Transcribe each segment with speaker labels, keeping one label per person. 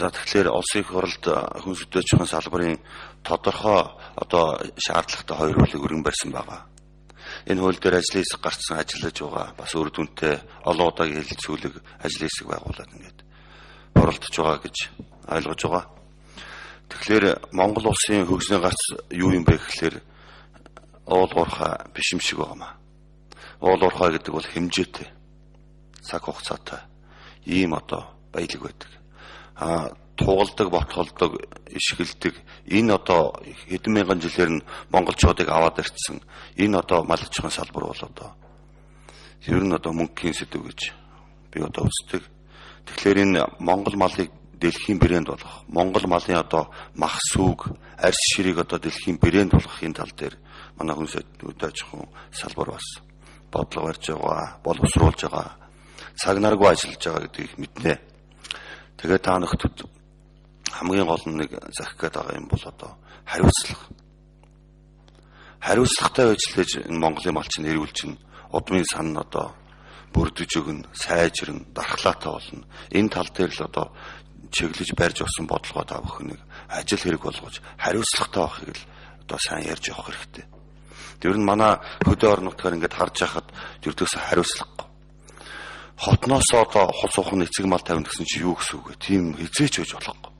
Speaker 1: За тэгэхээр улсын их хурлд хүн сүдээчхэн салбарын тодорхой шаардлагатай хоёр хуулийг өргөн барьсан байгаа. Энэ хууль дээр ажлын хэсэг гарцсан ажиллаж байгаа бас үр дүнтэй олон удаагийн хэлэлцүүлэг ажлын хэсэг байгуулад ингээд оролдож байгаа гэж ойлгож байгаа. Тэгэхээр Монгол улсын хөгжлийн гарц юу юм бэ гэхээр уул уурхай биш юм шиг байгаамаа. Уул уурхай гэдэг бол хэмжээтэй, цаг хугацаатай ийм баялаг байдаг. Тугалдаг, ботголдог, ишгэлдэг энэ хэдэн мянган жилээр нь монголчуудыг аваад ирсэн энэ мал аж ахуйн салбар бол ер нь мөнгөний сэдв гэж би үздэг. Тэгэхээр энэ монгол малыг дэлхийн брэнд болгох, монгол малын мах сүг, арьс ширийг дэлхийн брэнд болгох энэ тал дээр манай хүн аж ахуйн салбар бас бодлого барьж байгаа, боловсруулж байгаа, цаг наргүй ажиллаж байгаа гэдгийг мэднэ. Тэгээд та нөхдөд хамгийн гол нь нэг захих гээд байгаа юм бол хариуцлага. Хариуцлагатай ажиллаж энэ Монголын малчин эрүүл чинь удмын сан бүрдэж өгнө, сайжирна, дархлаатай болно. Энэ тал дээр л чиглэж барьж өгсөн бодлогоо та бүхэн нэг ажил хэрэг болгож хариуцлагатай байхыг л сайн ярьж явах хэрэгтэй. Тэр нь манай хөдөө орон нутгаар ингээд харж байхад ердөөс хариуцлагагүй. Хотноосоо хол суухан эцэг мал тавина гэсэн чи юу гэсэн үг вэ? Тийм хязгаарч байж болохгүй.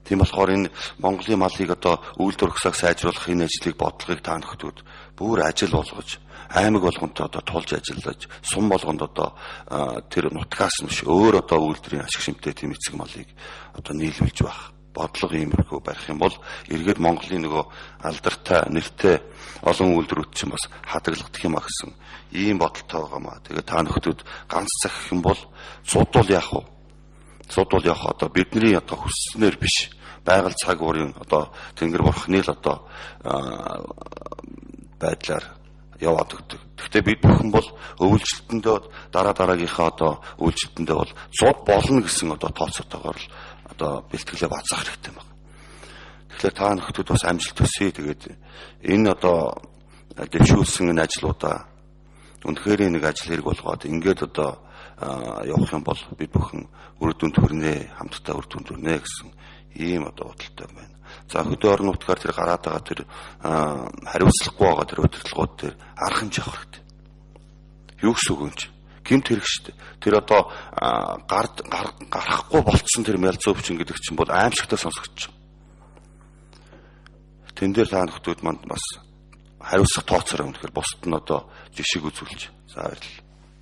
Speaker 1: Тийм болохоор энэ Монголын малыг үйлдвэр хөсөөг сайжруулах энэ ажлыг бодлогыг та нөхдөд бүр ажил болгож аймаг болгонтой тулж ажиллаж сум болгонд тэр нутгаас нь биш өөр үйлдвэрийн ашиг шимтэй тийм эцэг малыг нийлүүлж байх бодлого иймэрхүү барих юм бол эргээд Монголын нөгөө алдартай нэртэй олон үйлдвэрүүд чинь бас хадгалагдах юм а гэсэн ийм бодолтой байгаамаа. Тэгээд та нөхдөд ганц захих юм бол судвал яах вэ? Судвал явах бидний хүсснээр биш байгаль цаг уурын тэнгэр бурхны л байдлаар яваад өгдөг. Гэхдээ бид бүхэн бол өвлжилтэндөө дараагийнхаа өвлжилтэндөө бол суд болно гэсэн тооцоотойгоор л бэлтгэлээ бацаах хэрэгтэй байна. Тэгэхээр та нөхдөд бас амжилт төсөө. Тэгээд энэ дэвшүүлсэн энэ ажлуудаа үнэхээр нэг ажил хэрэг болгоод ингээд явах юм бол бид бүхэн үр дүнд хүрнэ, хамтдаа үр дүнд хүрнэ гэсэн ийм бодолтой байна. За хөдөө орон нутгаар тэр гараад байгаа тэр хариуцлагагүй байгаа тэр удирдлагууд дээр арга хэмжээ авах хэрэгтэй. Юу гэсэн үг юм чи? Гэмт хэрэг шүү дээ. Тэр гарахгүй болцсон тэр мялзуувчин гэдэг чинь бол аимшигтай сонсогдож байна. Тэн дээр та нөхдөд манд бас хариуцлага тооцоорой. Үнэхээр бусд нь жишиг үзүүлж. За баярлалаа.